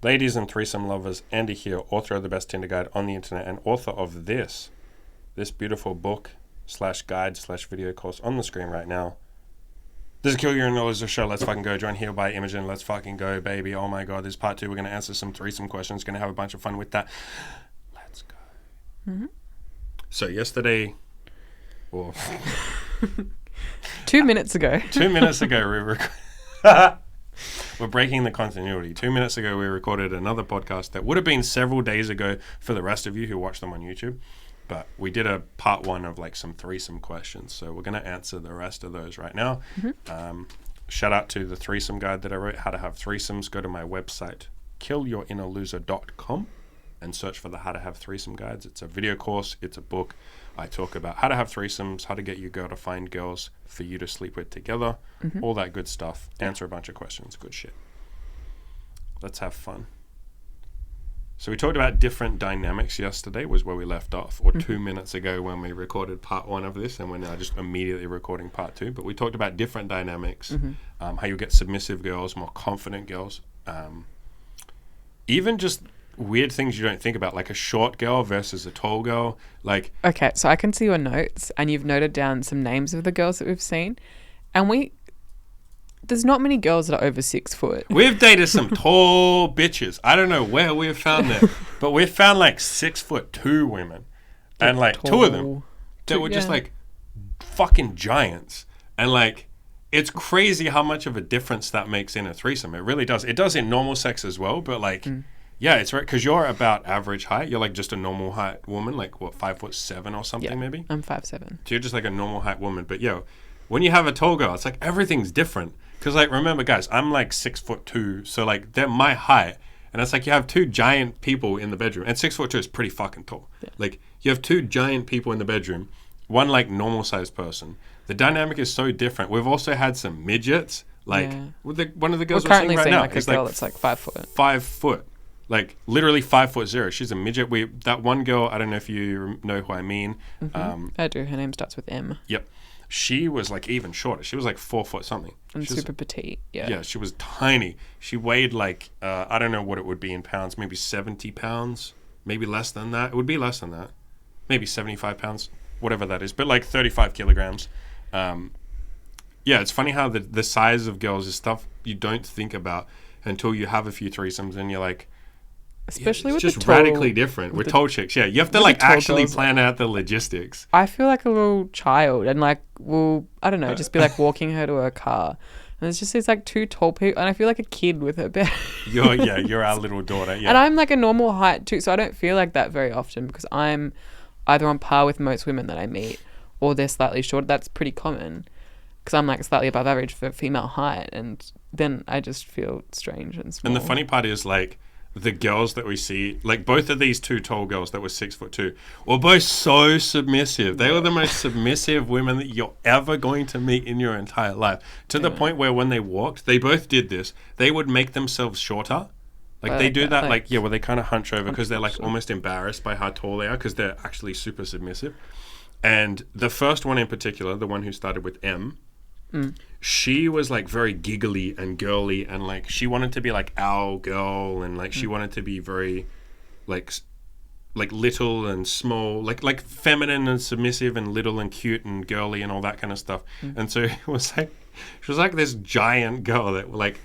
Ladies and threesome lovers, Andy here, author of the best Tinder guide on the internet and author of this beautiful book / guide / video course on the screen right now. This is Kill Your Knowledge, the show. Let's fucking go. Joined here by Imogen. Let's fucking go, baby. Oh my god, this is part 2. We're going to answer some threesome questions. Going to have a bunch of fun with that. Let's go. Mm-hmm. So yesterday, or 2 minutes ago. 2 minutes ago, we're breaking the continuity. 2 minutes ago, we recorded another podcast that would have been several days ago for the rest of you who watch them on YouTube. But we did a part 1 of like some threesome questions. So we're going to answer the rest of those right now. Mm-hmm. Shout out to the threesome guide that I wrote, How to Have Threesomes. Go to my website, killyourinnerloser.com, and search for the How to Have Threesome guides. It's a video course. It's a book. I talk about how to have threesomes, how to get your girl to find girls for you to sleep with together, all that good stuff. Answer a bunch of questions. Good shit. Let's have fun. So we talked about different dynamics yesterday, was where we left off, or 2 minutes ago when we recorded part 1 of this, and we're now just immediately recording part 2. But we talked about different dynamics, how you get submissive girls, more confident girls, even just weird things you don't think about, like a short girl versus a tall girl. Like, okay, so I can see your notes, and you've noted down some names of the girls that we've seen, and there's not many girls that are over 6 foot. We've dated some tall bitches. I don't know where we've found them, but we've found like 6'2" women, and like tall. 2 of them that were just like fucking giants, and like it's crazy how much of a difference that makes in a threesome. It really does. It does in normal sex as well, but like. Yeah, it's right, because you're about average height. You're like just a normal height woman, like what, 5'7" or something, maybe? I'm 5'7". So you're just like a normal height woman. But when you have a tall girl, it's like everything's different. Because like, remember guys, I'm like 6'2", so like they're my height. And it's like you have 2 giant people in the bedroom. And 6'2" is pretty fucking tall. Yeah. Like you have 2 giant people in the bedroom, one like normal sized person. The dynamic is so different. We've also had some midgets. Like one of the girls we're seeing right now like a girl that's like 5 foot. 5 foot. Like literally 5'0". She's a midget. That one girl, I don't know if you know who I mean. I do. Her name starts with M. Yep. She was like even shorter. She was like 4 foot something. And super petite. Yeah. Yeah, she was tiny. She weighed like, I don't know what it would be in pounds, maybe 70 pounds, maybe less than that. It would be less than that. Maybe 75 pounds, whatever that is, but like 35 kilograms. Yeah, it's funny how the size of girls is stuff you don't think about until you have a few threesomes and you're like, especially it's with just the tall, radically different with tall chicks. Yeah, you have to like actually plan out the logistics. I feel like a little child, and like I don't know, just be like walking her to her car, and it's just these like 2 tall people, and I feel like a kid with her bed. You're our little daughter. Yeah, and I'm like a normal height too, so I don't feel like that very often because I'm either on par with most women that I meet, or they're slightly short. That's pretty common because I'm like slightly above average for female height, and then I just feel strange and small. And the funny part is like, the girls that we see, like both of these 2 tall girls that were 6'2", were both so submissive. They were the most submissive women that you're ever going to meet in your entire life. To the point where when they walked, they both did this. They would make themselves shorter. Like they do that, like where they kind of hunch over because they're like almost embarrassed by how tall they are because they're actually super submissive. And the first one in particular, the one who started with M, she was like very giggly and girly, and like she wanted to be like our girl, and like she wanted to be very like little and small, like feminine and submissive and little and cute and girly and all that kind of stuff. And so it was like she was like this giant girl that like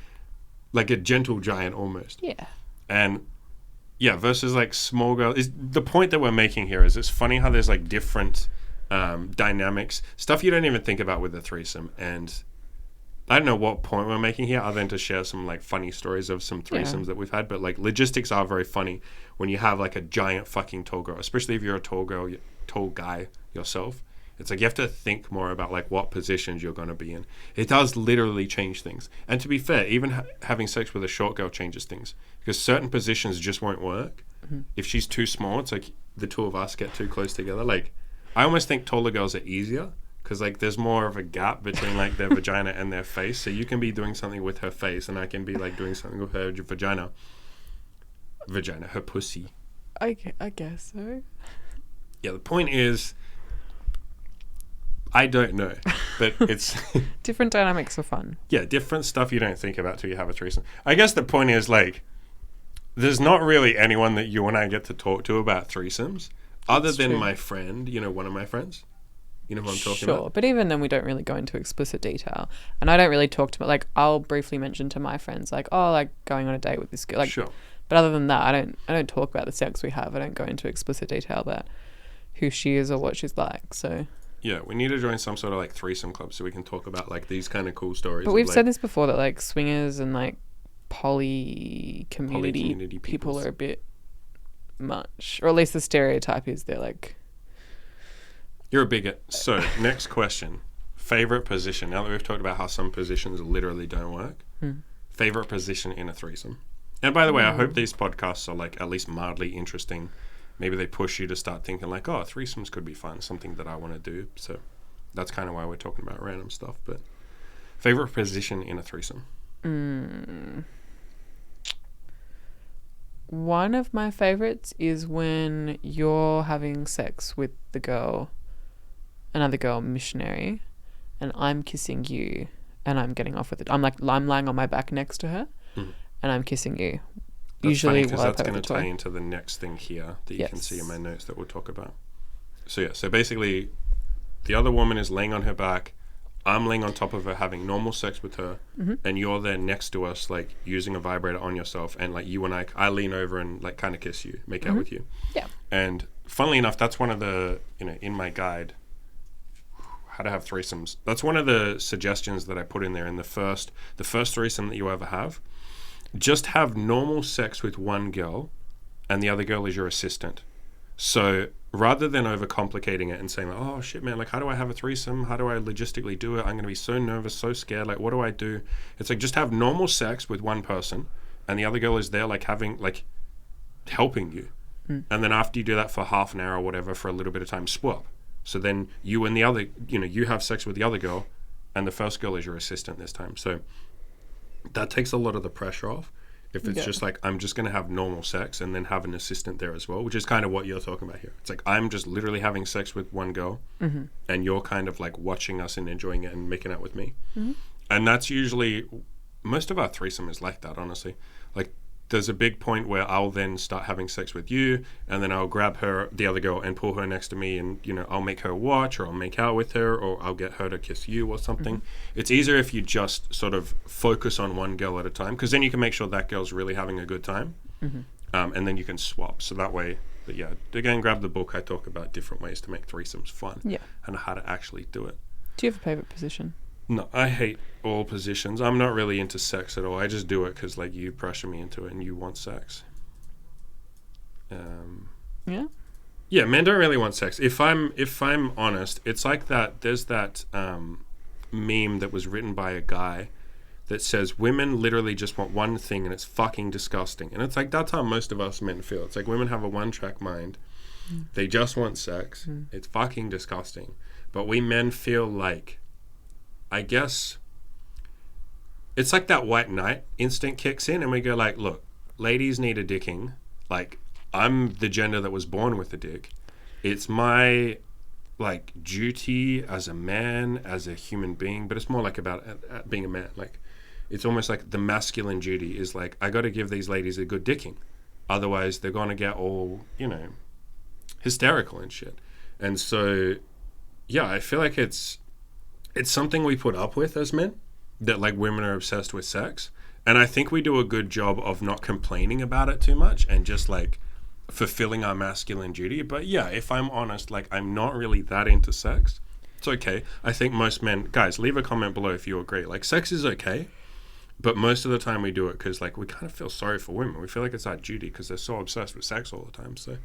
a gentle giant almost. Yeah. And yeah, versus like small girl. Is the point that we're making here is it's funny how there's like different dynamics, stuff you don't even think about with a threesome. And I don't know what point we're making here other than to share some like funny stories of some threesomes that we've had, but like logistics are very funny when you have like a giant fucking tall girl, especially if you're a tall guy yourself. It's like you have to think more about like what positions you're going to be in. It does literally change things. And to be fair, even having sex with a short girl changes things because certain positions just won't work. If she's too small, it's like the 2 of us get too close together. Like I almost think taller girls are easier because like there's more of a gap between like their vagina and their face. So you can be doing something with her face and I can be like doing something with her vagina, her pussy. I guess so. Yeah, the point is, I don't know, but it's different dynamics are fun. Yeah, different stuff you don't think about till you have a threesome. I guess the point is like there's not really anyone that you and I get to talk to about threesomes other That's than true. my friend, one of my friends. You know who I'm talking Sure, about? but even then, we don't really go into explicit detail, and I don't really talk to like I'll briefly mention to my friends like, oh, like going on a date with this girl, like. Sure. But other than that, I don't talk about the sex we have. I don't go into explicit detail about who she is or what she's like. So. Yeah, we need to join some sort of like threesome club so we can talk about like these kind of cool stories. But we've of, like, said this before that like swingers and like poly community Poly-community people peoples. are a bit much, or at least the stereotype is they're like. You're a bigot. So, next question. Favorite position. Now that we've talked about how some positions literally don't work, favorite position in a threesome. And by the way, I hope these podcasts are like at least mildly interesting. Maybe they push you to start thinking like, oh, threesomes could be fun, something that I want to do. So that's kind of why we're talking about random stuff. But favorite position in a threesome. One of my favorites is when you're having sex with the girl, another girl missionary, and I'm kissing you and I'm getting off with it. I'm lying on my back next to her and I'm kissing you. That's Usually because while I that's play going with to the tie toy. into the next thing here that you can Yes. see in my notes that we'll talk about. So yeah, so basically the other woman is laying on her back. I'm laying on top of her having normal sex with her, and you're there next to us like using a vibrator on yourself, and like you and I lean over and like kind of kiss you, make out with you. Yeah. And funnily enough, that's one of the, in my guide, how to have threesomes. That's one of the suggestions that I put in there in the first threesome that you ever have. Just have normal sex with one girl and the other girl is your assistant. So rather than overcomplicating it and saying, like, oh shit, man, like, how do I have a threesome? How do I logistically do it? I'm going to be so nervous, so scared. Like, what do I do? It's like, just have normal sex with one person and the other girl is there, like, helping you. And then after you do that for half an hour or whatever, for a little bit of time, swap. So then you and the other, you have sex with the other girl and the first girl is your assistant this time. So that takes a lot of the pressure off. If it's just like, I'm just going to have normal sex and then have an assistant there as well, which is kind of what you're talking about here. It's like, I'm just literally having sex with one girl and you're kind of like watching us and enjoying it and making out with me. And that's usually, most of our threesome is like that, honestly. Like, there's a big point where I'll then start having sex with you and then I'll grab her, the other girl, and pull her next to me and, I'll make her watch or I'll make out with her or I'll get her to kiss you or something. It's easier if you just sort of focus on one girl at a time because then you can make sure that girl's really having a good time and then you can swap. So that way, but yeah, again, grab the book. I talk about different ways to make threesomes fun and how to actually do it. Do you have a favorite position? No, I hate all positions. I'm not really into sex at all. I just do it because, like, you pressure me into it and you want sex. Yeah. Yeah, men don't really want sex. If I'm honest, it's like that. There's that meme that was written by a guy that says women literally just want one thing and it's fucking disgusting. And it's like that's how most of us men feel. It's like women have a one-track mind. They just want sex. It's fucking disgusting. But we men feel like, I guess it's like that white knight instinct kicks in and we go like, look, ladies need a dicking. Like, I'm the gender that was born with a dick. It's my like duty as a man, as a human being, but it's more like about being a man. Like, it's almost like the masculine duty is like, I got to give these ladies a good dicking. Otherwise they're going to get all, hysterical and shit. And so, yeah, I feel like it's something we put up with as men, that like women are obsessed with sex. And I think we do a good job of not complaining about it too much and just like fulfilling our masculine duty. But yeah, if I'm honest, like I'm not really that into sex. It's okay. I think most men, guys, leave a comment below if you agree. Like, sex is okay, but most of the time we do it because like we kind of feel sorry for women. We feel like it's our duty because they're so obsessed with sex all the time. So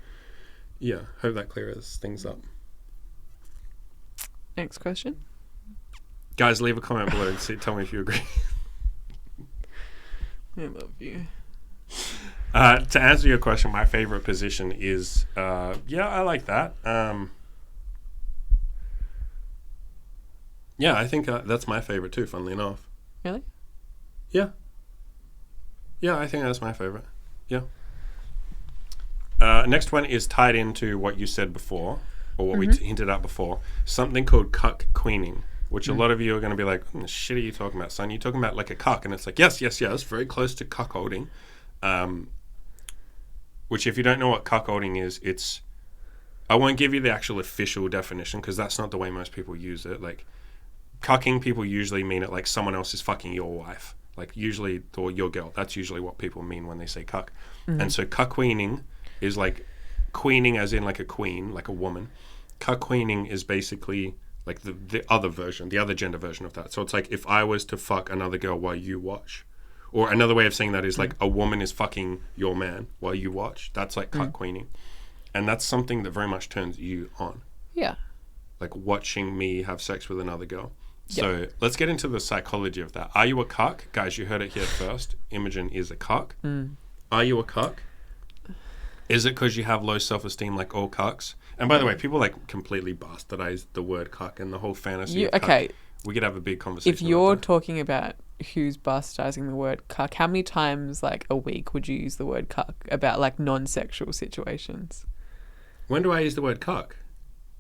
yeah, hope that clears things up. Next question. Guys, leave a comment below and tell me if you agree. I love you. To answer your question, my favorite position is, yeah, I like that. Yeah, I think that's my favorite too, funnily enough. Really? Yeah. Yeah, I think that's my favorite. Yeah. Next one is tied into what you said before, or what we hinted at before, something called CUCK queening, which a lot of you are going to be like, what the shit are you talking about, son? You're talking about like a cuck. And it's like, yes, very close to cuckolding. which if you don't know what cuckolding is, it's, I won't give you the actual official definition because that's not the way most people use it. Like, cucking, people usually mean it like someone else is fucking your wife. Like, usually, or your girl. That's usually what people mean when they say cuck. And so cuckweening is like queening as in like a queen, like a woman. Cuckweening is basically like the other version, the other gender version of that. So it's like if I was to fuck another girl while you watch. Or another way of saying that is like a woman is fucking your man while you watch. That's like cuckweening. And that's something that very much turns you on. Yeah. Like watching me have sex with another girl. So let's get into the psychology of that. Are you a cuck? Guys, you heard it here first. Imogen is a cuck. Are you a cuck? Is it because you have low self-esteem like all cucks? And by the way, people like completely bastardize the word cuck and the whole fantasy of cuck. Okay. We could have a big conversation If you're about that. talking about who's bastardizing the word cuck, how many times like a week would you use the word cuck about like non-sexual situations? When do I use the word cuck?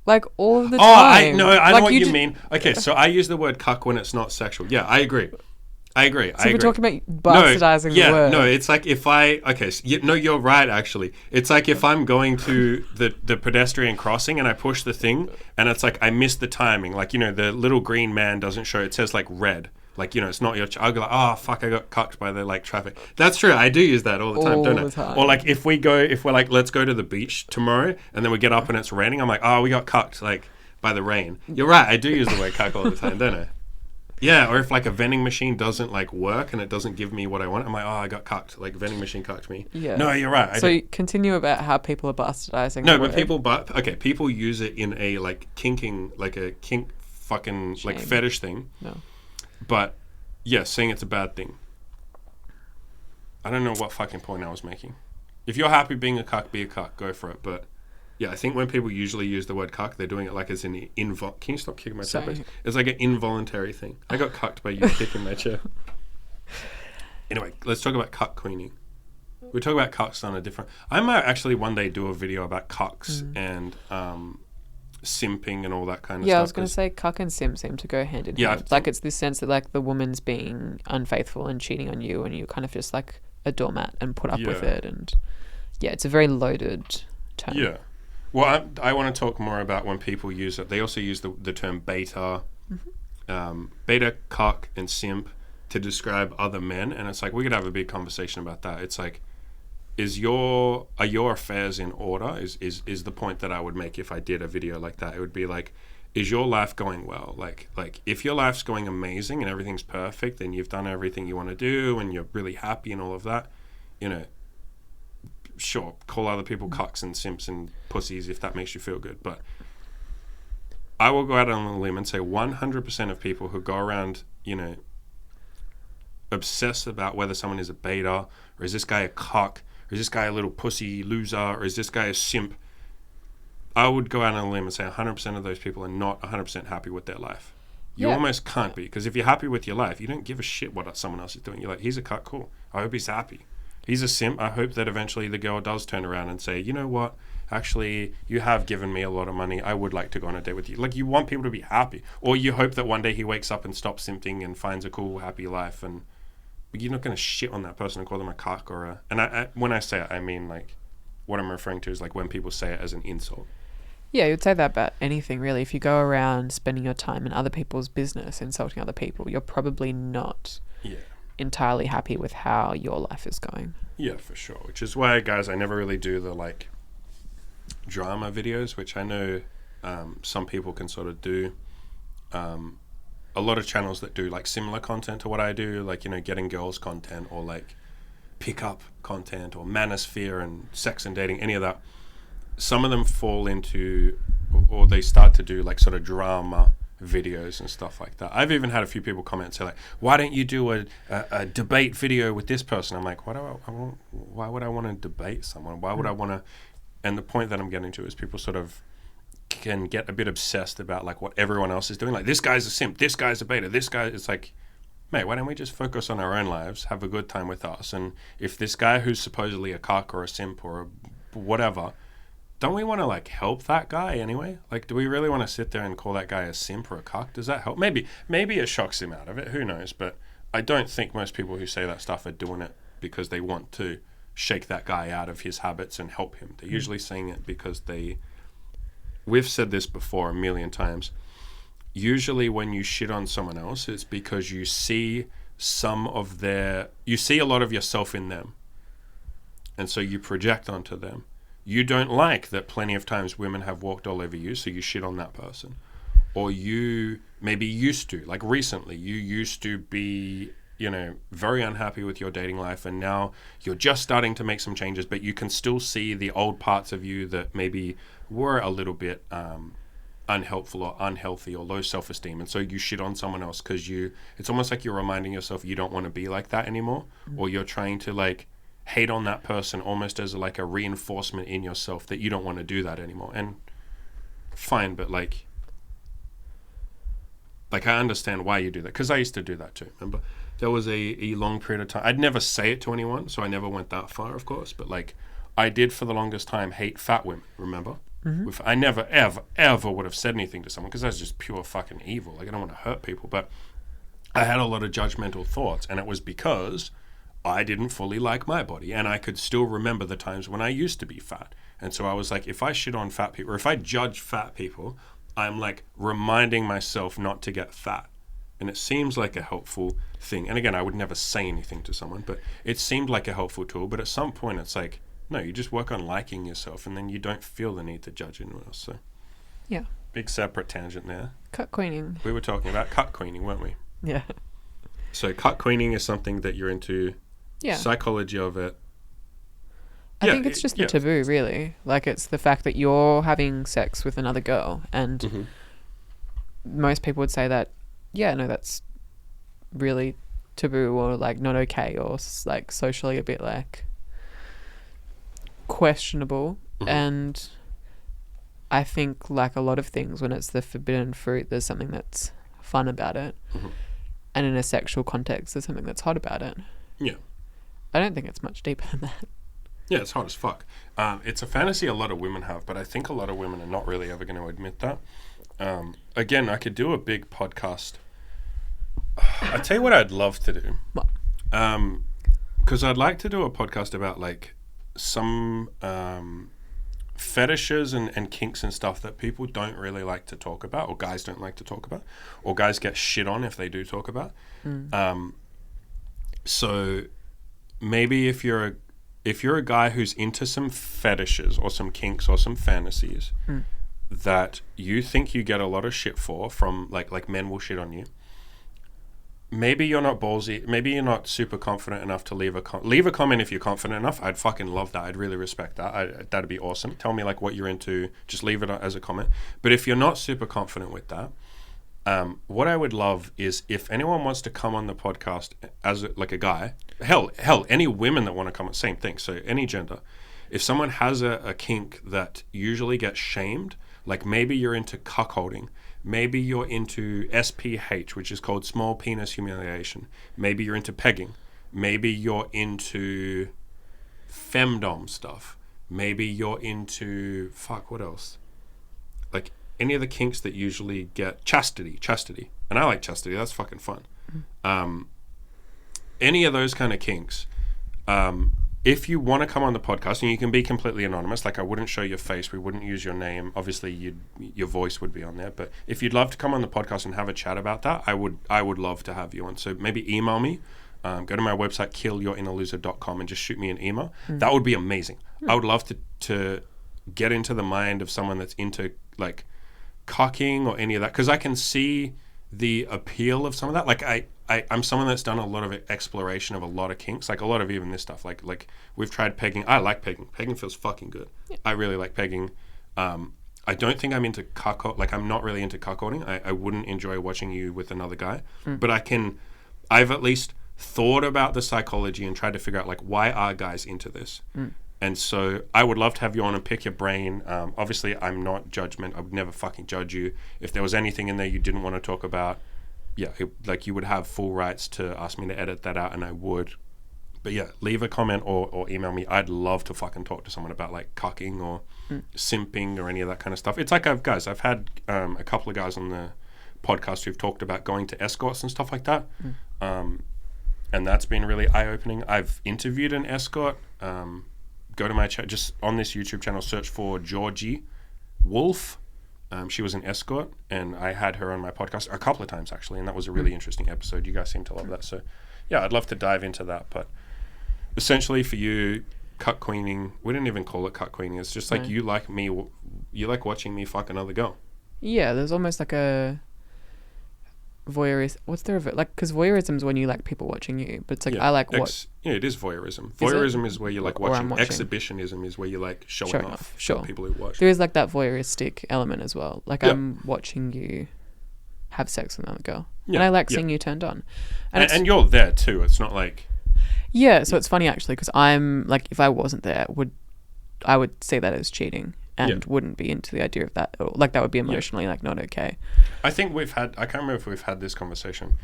Like all of the Oh, time. I know Like, what you mean. Okay, so I use the word cuck when it's not sexual. Yeah, I agree. So we're talking about bastardizing the word. No, it's like if I, okay, so you're right, actually. It's like if I'm going to the pedestrian crossing and I push the thing and it's like I miss the timing. Like, you know, the little green man doesn't show, it says like red. Like, you know, it's not your I'll go like, oh, fuck, I got cucked by the like traffic. That's true. I do use that all the time, All don't the I? time. Or like if we're like, let's go to the beach tomorrow and then we get up and it's raining. I'm like, oh, we got cucked like by the rain. You're right. I do use the word cuck all the time, don't I? Yeah, or if like a vending machine doesn't like work and it doesn't give me what I want, I'm like, oh, I got cucked. Like vending machine cucked me. Yeah. No, you're right. So continue about how people are bastardizing No, the but word. people use it in a like kinking, like a kink fucking like Shame. fetish thing. No. But yeah, saying it's a bad thing. I don't know what fucking point I was making. If you're happy being a cuck, be a cuck. Go for it. But yeah, I think when people usually use the word cuck, they're doing it like as an can you stop kicking my chair, please? It's like an involuntary thing. I got cucked by you kicking my chair. Anyway, let's talk about cuck queening. We talk about cucks on a different. I might actually one day do a video about cucks and simping and all that kind of stuff. Yeah, I was going to say cuck and simp seem to go hand in hand. Like it's this sense that like the woman's being unfaithful and cheating on you and you're kind of just like a doormat and put up with it. And yeah, it's a very loaded term. Yeah. Well, I want to talk more about when people use it. They also use the term beta, beta, cuck, and simp to describe other men. And it's like, we could have a big conversation about that. It's like, are your affairs in order is the point that I would make if I did a video like that. It would be like, is your life going well? Like if your life's going amazing and everything's perfect and you've done everything you want to do and you're really happy and all of that, you know, sure, call other people cucks and simps and pussies if that makes you feel good. But I will go out on a limb and say 100% of people who go around, you know, obsessed about whether someone is a beta or is this guy a cuck or is this guy a little pussy loser or is this guy a simp, I would go out on a limb and say 100% of those people are not 100% happy with their life. You almost can't be, because if you're happy with your life, you don't give a shit what someone else is doing. You're like, he's a cuck, cool. I hope he's happy. He's a simp. I hope that eventually the girl does turn around and say, you know what? Actually, you have given me a lot of money. I would like to go on a date with you. Like, you want people to be happy. Or you hope that one day he wakes up and stops simping and finds a cool, happy life. And you're not going to shit on that person and call them a cuck or a... And I when I say it, I mean, like, what I'm referring to is, like, when people say it as an insult. Yeah, you'd say that about anything, really. If you go around spending your time in other people's business, insulting other people, you're probably not... entirely happy with how your life is going. Yeah, for sure. Which is why, guys, I never really do the like drama videos, which I know some people can sort of do. A lot of channels that do like similar content to what I do, like, you know, getting girls content or like pickup content or manosphere and sex and dating, any of that. Some of them fall into or they start to do like sort of drama videos and stuff like that. I've even had a few people comment and say like, why don't you do a debate video with this person? I'm like, why would I want to debate someone? Why would I want to? And the point that I'm getting to is people sort of can get a bit obsessed about like what everyone else is doing. Like, this guy's a simp, this guy's a beta, this guy. It's like, mate, why don't we just focus on our own lives, have a good time with us? And if this guy who's supposedly a cuck or a simp or a whatever, don't we want to like help that guy anyway? Like, do we really want to sit there and call that guy a simp or a cuck? Does that help? Maybe it shocks him out of it. Who knows? But I don't think most people who say that stuff are doing it because they want to. shake that guy out of his habits and help him. They're usually saying it because we've said this before a million times. Usually when you shit on someone else, it's because you see you see a lot of yourself in them. And so you project onto them. You don't like that plenty of times women have walked all over you, so you shit on that person. Or you maybe used to, like recently, you used to be, very unhappy with your dating life, and now you're just starting to make some changes, but you can still see the old parts of you that maybe were a little bit unhelpful or unhealthy or low self-esteem, and so you shit on someone else because it's almost like you're reminding yourself you don't want to be like that anymore, or you're trying to like hate on that person almost as like a reinforcement in yourself that you don't want to do that anymore. And fine, but like I understand why you do that, because I used to do that too. Remember, there was a long period of time. I'd never say it to anyone, so I never went that far, of course, but like I did for the longest time hate fat women, remember? I never, ever would have said anything to someone because that's just pure fucking evil. Like, I don't want to hurt people, but I had a lot of judgmental thoughts, and it was because I didn't fully like my body, and I could still remember the times when I used to be fat. And so I was like, if I shit on fat people, or if I judge fat people, I'm like reminding myself not to get fat. And it seems like a helpful thing. And again, I would never say anything to someone, but it seemed like a helpful tool. But at some point, it's like, no, you just work on liking yourself, and then you don't feel the need to judge anyone else. So, yeah. Big separate tangent there. Cut queening. We were talking about cut queening, weren't we? Yeah. So cut queening is something that you're into. Yeah. Psychology of it. I think it's just the taboo, really. Like, it's the fact that you're having sex with another girl, and most people would say that, that's really taboo, or like not okay, or like socially a bit like questionable. And I think, like a lot of things, when it's the forbidden fruit, there's something that's fun about it. And in a sexual context, there's something that's hot about it. Yeah. I don't think it's much deeper than that. Yeah, it's hot as fuck. It's a fantasy a lot of women have, but I think a lot of women are not really ever going to admit that. Again, I could do a big podcast. I'll tell you what I'd love to do. What? Because I'd like to do a podcast about like some fetishes and kinks and stuff that people don't really like to talk about, or guys don't like to talk about, or guys get shit on if they do talk about. So maybe if you're a guy who's into some fetishes or some kinks or some fantasies that you think you get a lot of shit for from like men will shit on you, maybe you're not ballsy, maybe you're not super confident enough to leave a comment if you're confident enough. I'd fucking love that. I'd really respect that. That'd be awesome. Tell me like what you're into. Just leave it as a comment. But if you're not super confident with that, what I would love is if anyone wants to come on the podcast as like a guy, hell, any women that want to come, same thing. So any gender, if someone has a kink that usually gets shamed, like maybe you're into cuckolding, maybe you're into SPH, which is called small penis humiliation. Maybe you're into pegging. Maybe you're into femdom stuff. Maybe you're into, what else? Like any of the kinks that usually get chastity. And I like chastity. That's fucking fun. Any of those kind of kinks. If you want to come on the podcast, and you can be completely anonymous, like I wouldn't show your face, we wouldn't use your name. Obviously, your voice would be on there. But if you'd love to come on the podcast and have a chat about that, I would love to have you on. So maybe email me. Go to my website, killyourinnerloser.com, and just shoot me an email. That would be amazing. I would love to get into the mind of someone that's into like cocking or any of that, because I can see the appeal of some of that. Like I'm someone that's done a lot of exploration of a lot of kinks, like a lot of even this stuff. Like we've tried pegging. I like pegging. Pegging feels fucking good. Yeah. I really like pegging. I don't think I'm into cuckold. Like I'm not really into cuckolding. I wouldn't enjoy watching you with another guy, but I've at least thought about the psychology and tried to figure out like why are guys into this. And so I would love to have you on and pick your brain. Obviously, I'm not judgment. I would never fucking judge you. If there was anything in there you didn't want to talk about, like you would have full rights to ask me to edit that out, and I would. But yeah, leave a comment or email me. I'd love to fucking talk to someone about like cucking or simping or any of that kind of stuff. It's like I've had a couple of guys on the podcast who've talked about going to escorts and stuff like that. And that's been really eye-opening. I've interviewed an escort. go to my chat. Just on this YouTube channel, search for Georgie Wolf. She was an escort, and I had her on my podcast a couple of times actually, and that was a really interesting episode. You guys seem to love that, so yeah, I'd love to dive into that. But essentially, for you, cuck queening, we didn't even call it cuck queening. It's just like you like me, you like watching me fuck another girl. Yeah, there's almost like a voyeurism. What's there of it? Like, because voyeurism is when you like people watching you, but it's like I like what. Yeah, it is voyeurism. Voyeurism is where you like watching. Exhibitionism is where you like showing off. Sure. People who watch. There is like that voyeuristic element as well. Like I'm watching you have sex with another girl, and I like seeing you turned on. And you're there too. It's not like. Yeah, so it's funny actually because I'm like, if I wasn't there, I would see that as cheating and wouldn't be into the idea of that. Or, like that would be emotionally like not okay. I think I can't remember if we've had this conversation.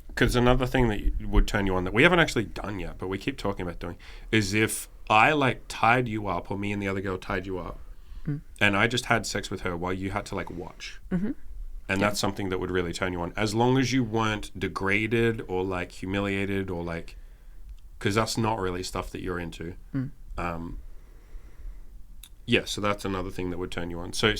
Because another thing that would turn you on that we haven't actually done yet, but we keep talking about doing, is if I like tied you up, or me and the other girl tied you up, and I just had sex with her while you had to like watch. Mm-hmm. And that's something that would really turn you on, as long as you weren't degraded or like humiliated or like, because that's not really stuff that you're into. So that's another thing that would turn you on. So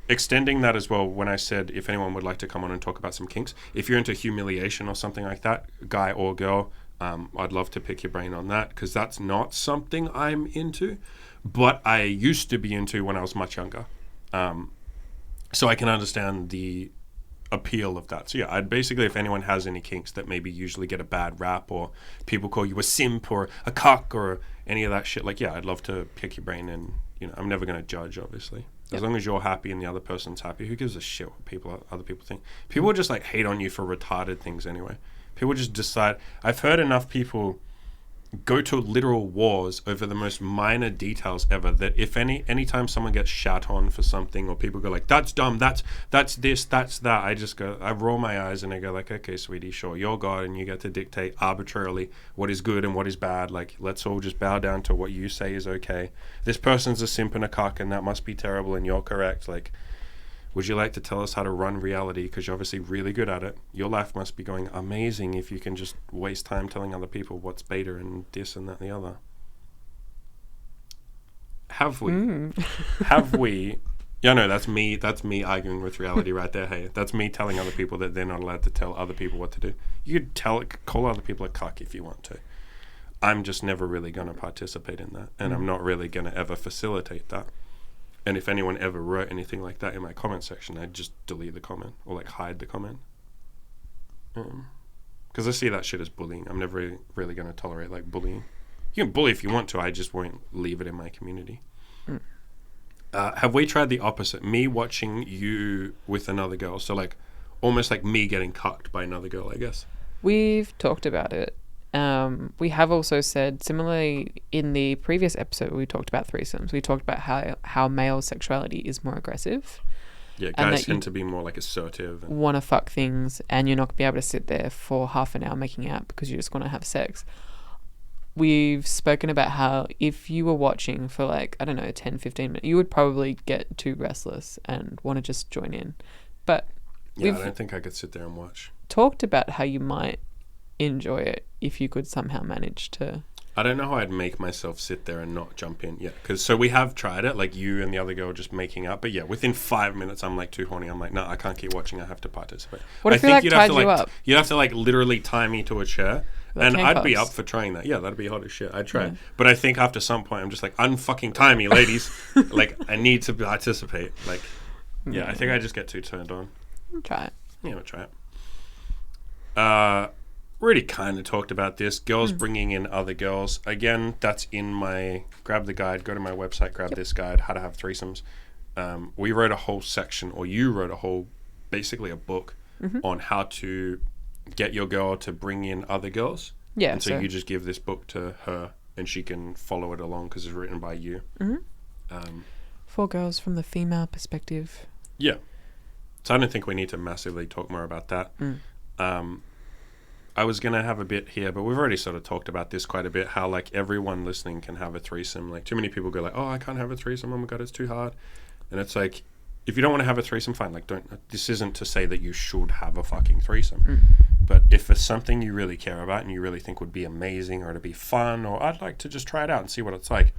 extending that as well, when I said if anyone would like to come on and talk about some kinks, if you're into humiliation or something like that, guy or girl, I'd love to pick your brain on that, because that's not something I'm into, but I used to be into when I was much younger. So I can understand the appeal of that. So yeah, I'd basically, if anyone has any kinks that maybe usually get a bad rap, or people call you a simp or a cuck or any of that shit, like, yeah, I'd love to pick your brain. And, you know, I'm never going to judge, obviously. As long as you're happy and the other person's happy, who gives a shit what other people think? People just like hate on you for retarded things anyway. People just decide. I've heard enough people go to literal wars over the most minor details ever, that if anytime someone gets shat on for something, or people go like, that's dumb, that's this, that's that, I roll my eyes and I go like, okay, sweetie, sure, you're God and you get to dictate arbitrarily what is good and what is bad. Like, let's all just bow down to what you say is okay. This person's a simp and a cuck and that must be terrible and you're correct. Like, would you like to tell us how to run reality? Because you're obviously really good at it. Your life must be going amazing if you can just waste time telling other people what's beta and this and that and the other. Have we? Have we? Yeah, no, that's me arguing with reality right there. Hey, that's me telling other people that they're not allowed to tell other people what to do. You could call other people a cuck if you want to. I'm just never really going to participate in that. And I'm not really going to ever facilitate that. And if anyone ever wrote anything like that in my comment section, I'd just delete the comment or like hide the comment. Because I see that shit as bullying. I'm never really going to tolerate like bullying. You can bully if you want to. I just won't leave it in my community. Have we tried the opposite? Me watching you with another girl. So like almost like me getting cucked by another girl, I guess. We've talked about it. We have also said, similarly in the previous episode we talked about threesomes, we talked about how male sexuality is more aggressive. Yeah, guys tend to be more like assertive. And want to fuck things, and you're not going to be able to sit there for half an hour making out because you just want to have sex. We've spoken about how if you were watching for like, I don't know, 10, 15 minutes, you would probably get too restless and want to just join in. But yeah, I don't think I could sit there and watch. Talked about how you might enjoy it if you could somehow manage to. I don't know how I'd make myself sit there and not jump in. Yeah, because so we have tried it, like you and the other girl just making up. But yeah, within 5 minutes, I'm like too horny. I'm like, no, I can't keep watching. I have to participate. What if I think tied you up? You'd have to like literally tie me to a chair, and I'd be up for trying that. Yeah, that'd be hot as shit. I'd try. Yeah. But I think after some point, I'm just like, unfucking tie me, ladies. Like, I need to participate. Like, yeah, I think I just get too turned on. Try it. Yeah, we'll try it. Already kind of talked about this. Girls bringing in other girls. Again, that's in my... Grab the guide. Go to my website. Grab this guide. How to have threesomes. We wrote a whole section, or you wrote a whole... Basically a book on how to get your girl to bring in other girls. Yeah. And so you just give this book to her and she can follow it along because it's written by you. For girls from the female perspective. Yeah. So I don't think we need to massively talk more about that. I was going to have a bit here, but we've already sort of talked about this quite a bit, how like everyone listening can have a threesome. Like too many people go like, oh, I can't have a threesome. Oh my God, it's too hard. And it's like, if you don't want to have a threesome, fine. Like this isn't to say that you should have a fucking threesome. But if it's something you really care about and you really think would be amazing or it'd be fun or I'd like to just try it out and see what it's like,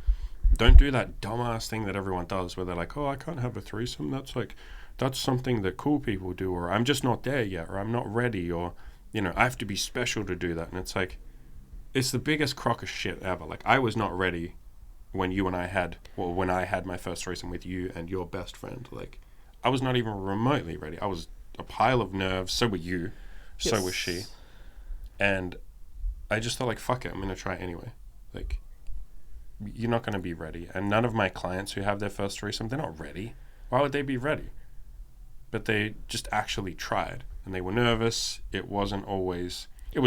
don't do that dumbass thing that everyone does where they're like, oh, I can't have a threesome. That's something that cool people do, or I'm just not there yet, or I'm not ready, or, I have to be special to do that. And it's like, it's the biggest crock of shit ever. Like, I was not ready when when I had my first threesome with you and your best friend. Like, I was not even remotely ready. I was a pile of nerves. So were you. So was she. And I just thought, like, fuck it, I'm going to try it anyway. Like, you're not going to be ready. And none of my clients who have their first threesome, they're not ready. Why would they be ready? But they just actually tried. And they were nervous. It was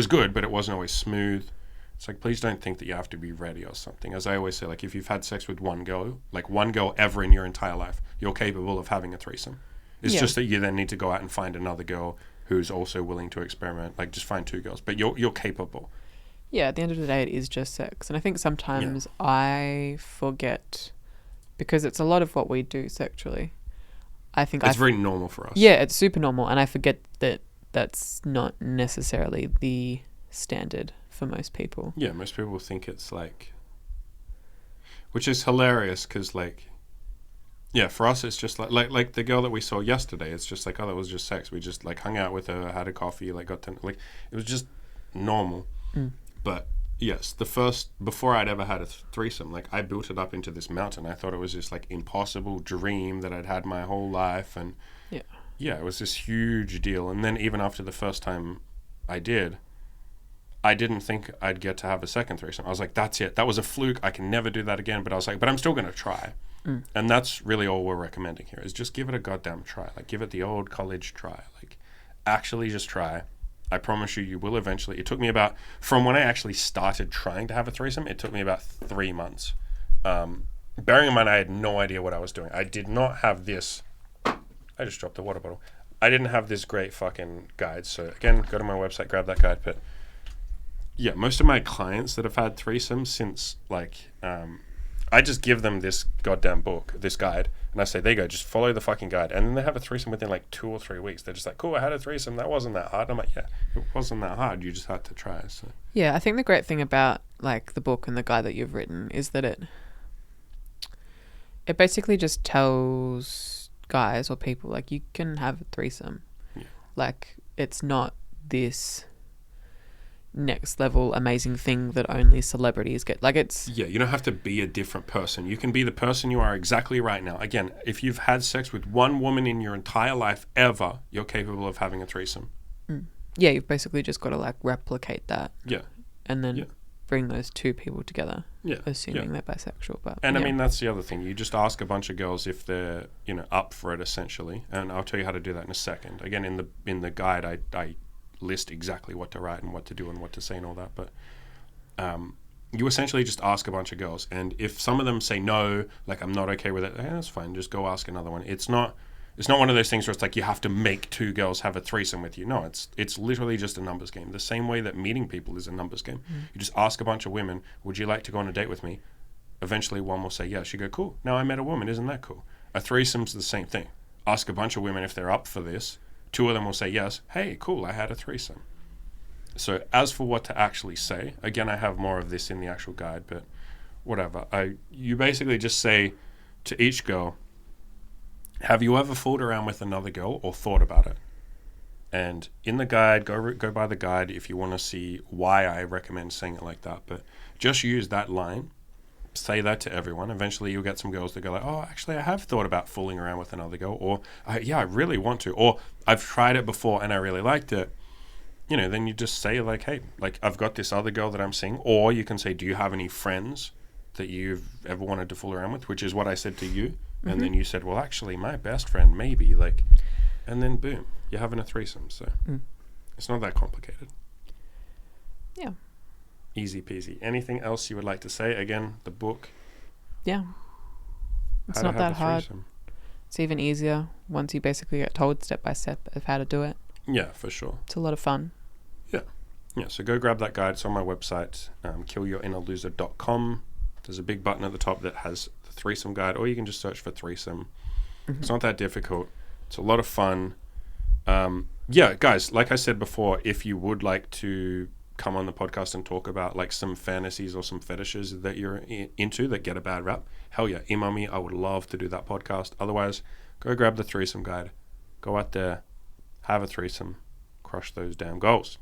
good, but it wasn't always smooth. It's like, please don't think that you have to be ready or something. As I always say, like, if you've had sex with one girl ever in your entire life, you're capable of having a threesome. It's just that you then need to go out and find another girl who's also willing to experiment. Like, just find two girls. But you're capable. Yeah, at the end of the day, it is just sex. And I think sometimes I forget, because it's a lot of what we do sexually. I think it's very normal for us. Yeah, it's super normal. And I forget that that's not necessarily the standard for most people. Yeah, most people think it's like, which is hilarious because, like, yeah, for us it's just like the girl that we saw yesterday. It's just like, oh, that was just sex. We just like hung out with her, had a coffee, like got to like, it was just normal. But yes, before I'd ever had a threesome, like I built it up into this mountain. I thought it was this like impossible dream that I'd had my whole life, and yeah, it was this huge deal. And then even after the first time I didn't think I'd get to have a second threesome. I was like, that's it. That was a fluke. I can never do that again. But I was like, but I'm still going to try. And that's really all we're recommending here is just give it a goddamn try. Like, give it the old college try. Like, actually just try. I promise you will eventually. It took me from when I actually started trying to have a threesome, it took me about 3 months. Bearing in mind, I had no idea what I was doing. I did not have this. I just dropped the water bottle. I didn't have this great fucking guide. So, again, go to my website, grab that guide. But yeah, most of my clients that have had threesomes since, like, I just give them this goddamn book, this guide, and I say, there you go, just follow the fucking guide. And then they have a threesome within like 2 or 3 weeks. They're just like, cool, I had a threesome. That wasn't that hard. And I'm like, yeah, it wasn't that hard. You just had to try. So yeah, I think the great thing about like the book and the guide that you've written is that it basically just tells guys or people like you can have a threesome. Yeah. Like it's not this next level amazing thing that only celebrities get. Like it's you don't have to be a different person. You can be the person you are exactly right now. Again, if you've had sex with one woman in your entire life ever, you're capable of having a threesome. Yeah, you've basically just got to like replicate that. Yeah. And then bring those two people together. Yeah. Assuming they're bisexual. But I mean, that's the other thing. You just ask a bunch of girls if they're, up for it essentially. And I'll tell you how to do that in a second. Again, in the guide I list exactly what to write and what to do and what to say and all that, but you essentially just ask a bunch of girls, and if some of them say no, like I'm not okay with it, that's fine, just go ask another one. It's not one of those things where it's like you have to make 2 girls have a threesome with you. No, it's literally just a numbers game, the same way that meeting people is a numbers game. You just ask a bunch of women, would you like to go on a date with me? Eventually one will say yes. You go, cool, now I met a woman, isn't that cool? A threesome's the same thing. Ask a bunch of women if they're up for this. 2 of them will say yes. Hey, cool, I had a threesome. So as for what to actually say, again, I have more of this in the actual guide, but whatever. You basically just say to each girl, have you ever fooled around with another girl or thought about it? And in the guide, go by the guide if you want to see why I recommend saying it like that. But just use that line. Say that to everyone. Eventually you'll get some girls that go like, oh, actually I have thought about fooling around with another girl, or I really want to, or I've tried it before and I really liked it. Then you just say like, hey, like I've got this other girl that I'm seeing, or you can say, do you have any friends that you've ever wanted to fool around with, which is what I said to you. And then you said, well, actually my best friend maybe, like, and then boom, you're having a threesome. So it's not that complicated. Yeah. Easy peasy. Anything else you would like to say? Again, the book. Yeah. It's not that hard. It's even easier once you basically get told step by step of how to do it. Yeah, for sure. It's a lot of fun. Yeah. Yeah, so go grab that guide. It's on my website, killyourinnerloser.com. There's a big button at the top that has the threesome guide, or you can just search for threesome. It's not that difficult. It's a lot of fun. yeah, guys, like I said before, if you would like to come on the podcast and talk about like some fantasies or some fetishes that you're into that get a bad rap, hell yeah, email me. I would love to do that podcast. Otherwise, go grab the threesome guide. Go out there, have a threesome, crush those damn goals.